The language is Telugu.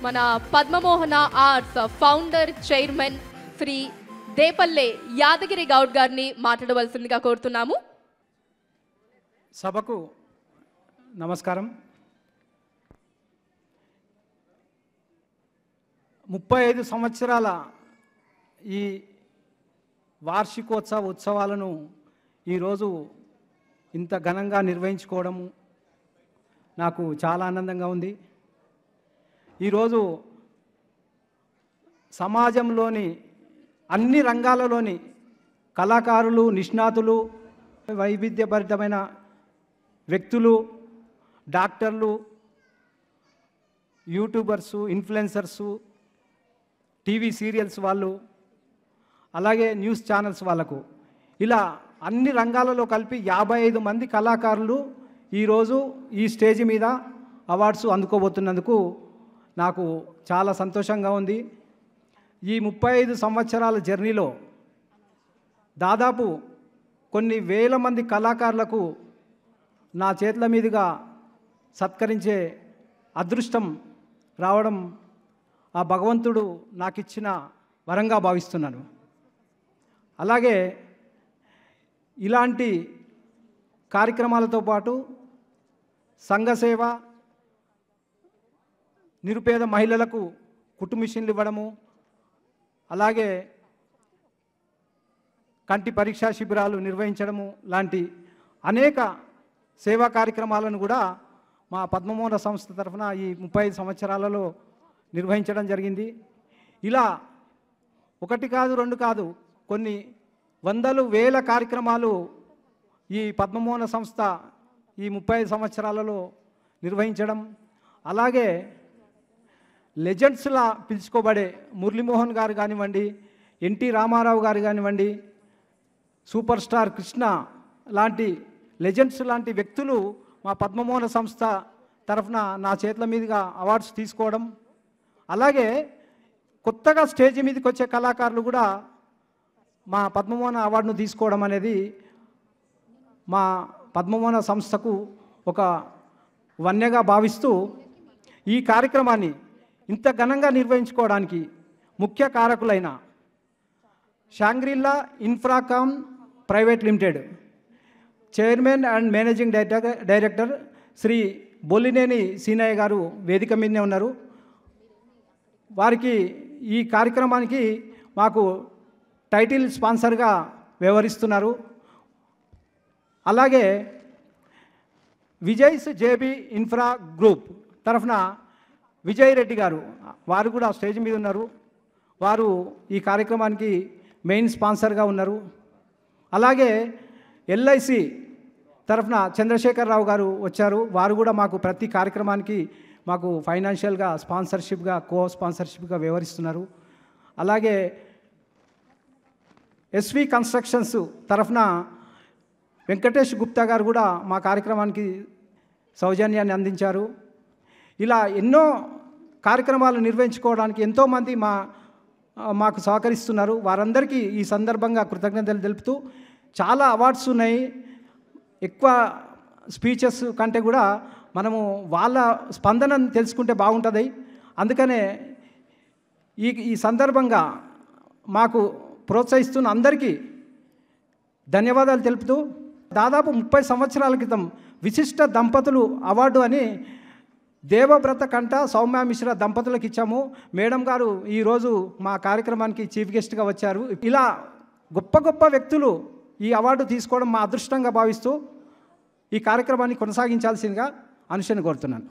మన Padmamohana arts founder chairman Shri Depalle Yadagiri Goud గారిని మాట్లాడవలసిందిగా కోరుతున్నాము. సభకు నమస్కారం. 35 సంవత్సరాల ఈ వార్షికోత్సవ ఉత్సవాలను ఈరోజు ఇంత ఘనంగా నిర్వహించుకోవడము నాకు చాలా ఆనందంగా ఉంది. ఈరోజు సమాజంలోని అన్ని రంగాలలోని కళాకారులు, నిష్ణాతులు, వైవిధ్యభరితమైన వ్యక్తులు, డాక్టర్లు, యూట్యూబర్సు, ఇన్ఫ్లుయెన్సర్సు, టీవీ సీరియల్స్ వాళ్ళు, అలాగే న్యూస్ ఛానల్స్ వాళ్ళకు, ఇలా అన్ని రంగాలలో కలిపి 55 మంది కళాకారులు ఈరోజు ఈ స్టేజ్ మీద అవార్డ్స్ అందుకోబోతున్నందుకు నాకు చాలా సంతోషంగా ఉంది. ఈ 35 సంవత్సరాల జర్నీలో దాదాపు కొన్ని వేల మంది కళాకారులకు నా చేతుల మీదుగా సత్కరించే అదృష్టం రావడం ఆ భగవంతుడు నాకు ఇచ్చిన వరంగా భావిస్తున్నాను. అలాగే ఇలాంటి కార్యక్రమాలతో పాటు సంఘసేవ, నిరుపేద మహిళలకు కుట్టు మిషన్లు ఇవ్వడము, అలాగే కంటి పరీక్షా శిబిరాలు నిర్వహించడము లాంటి అనేక సేవా కార్యక్రమాలను కూడా మా పద్మమోహన సంస్థ తరఫున ఈ 35 సంవత్సరాలలో నిర్వహించడం జరిగింది. ఇలా ఒకటి కాదు, రెండు కాదు, కొన్ని వందలు వేల కార్యక్రమాలు ఈ పద్మమోహన సంస్థ ఈ 35 సంవత్సరాలలో నిర్వహించడం, అలాగే లెజెండ్స్లా పిలుచుకోబడే మురళీమోహన్ గారు కానివ్వండి, ఎన్టీ రామారావు గారు కానివ్వండి, సూపర్ స్టార్ కృష్ణ లాంటి లెజెండ్స్ లాంటి వ్యక్తులు మా పద్మమోహన సంస్థ తరఫున నా చేతుల మీదుగా అవార్డ్స్ తీసుకోవడం, అలాగే కొత్తగా స్టేజ్ మీదకి వచ్చే కళాకారులు కూడా మా పద్మమోహన అవార్డును తీసుకోవడం అనేది మా పద్మమోహన సంస్థకు ఒక వన్యగా భావిస్తూ ఈ కార్యక్రమాన్ని ఇంత ఘనంగా నిర్వహించుకోవడానికి ముఖ్య కారకులైన Shangrila Infracom private limited chairman and managing director Shri Bollineni Seenaiah garu వేదిక మీదనే ఉన్నారు. వారికి ఈ కార్యక్రమానికి మాకు టైటిల్ స్పాన్సర్గా వ్యవహరిస్తున్నారు. అలాగే విజయ్స్ జేబీ ఇన్ఫ్రా గ్రూప్ తరఫున విజయ్ రెడ్డి గారు, వారు కూడా స్టేజ్ మీద ఉన్నారు. వారు ఈ కార్యక్రమానికి మెయిన్ స్పాన్సర్గా ఉన్నారు. అలాగే ఎల్ఐసి తరఫున చంద్రశేఖరరావు గారు వచ్చారు. వారు కూడా మాకు ప్రతి కార్యక్రమానికి మాకు ఫైనాన్షియల్గా స్పాన్సర్షిప్గా, కో స్పాన్సర్షిప్గా వ్యవహరిస్తున్నారు. అలాగే ఎస్వి కన్స్ట్రక్షన్స్ తరఫున వెంకటేష్ గుప్తా గారు కూడా మా కార్యక్రమానికి సౌజన్యాన్ని అందించారు. ఇలా ఎన్నో కార్యక్రమాలు నిర్వహించుకోవడానికి ఎంతోమంది మాకు సహకరిస్తున్నారు. వారందరికీ ఈ సందర్భంగా కృతజ్ఞతలు తెలుపుతూ, చాలా అవార్డ్స్ ఉన్నాయి. ఎక్కువ స్పీచెస్ కంటే కూడా మనము వాళ్ళ స్పందనను తెలుసుకుంటే బాగుంటుంది. అందుకనే ఈ సందర్భంగా మాకు ప్రోత్సహిస్తున్న అందరికీ ధన్యవాదాలు తెలుపుతూ, దాదాపు 30 సంవత్సరాల క్రితం విశిష్ట దంపతులు అవార్డు అని దేవవ్రత కంట సౌమ్య మిశ్రా దంపతులకు ఇచ్చాము. మేడం గారు ఈరోజు మా కార్యక్రమానికి చీఫ్ గెస్ట్గా వచ్చారు. ఇలా గొప్ప గొప్ప వ్యక్తులు ఈ అవార్డు తీసుకోవడం మా అదృష్టంగా భావిస్తూ ఈ కార్యక్రమాన్ని కొనసాగించాల్సిందిగా అనుషని కోరుతున్నాను.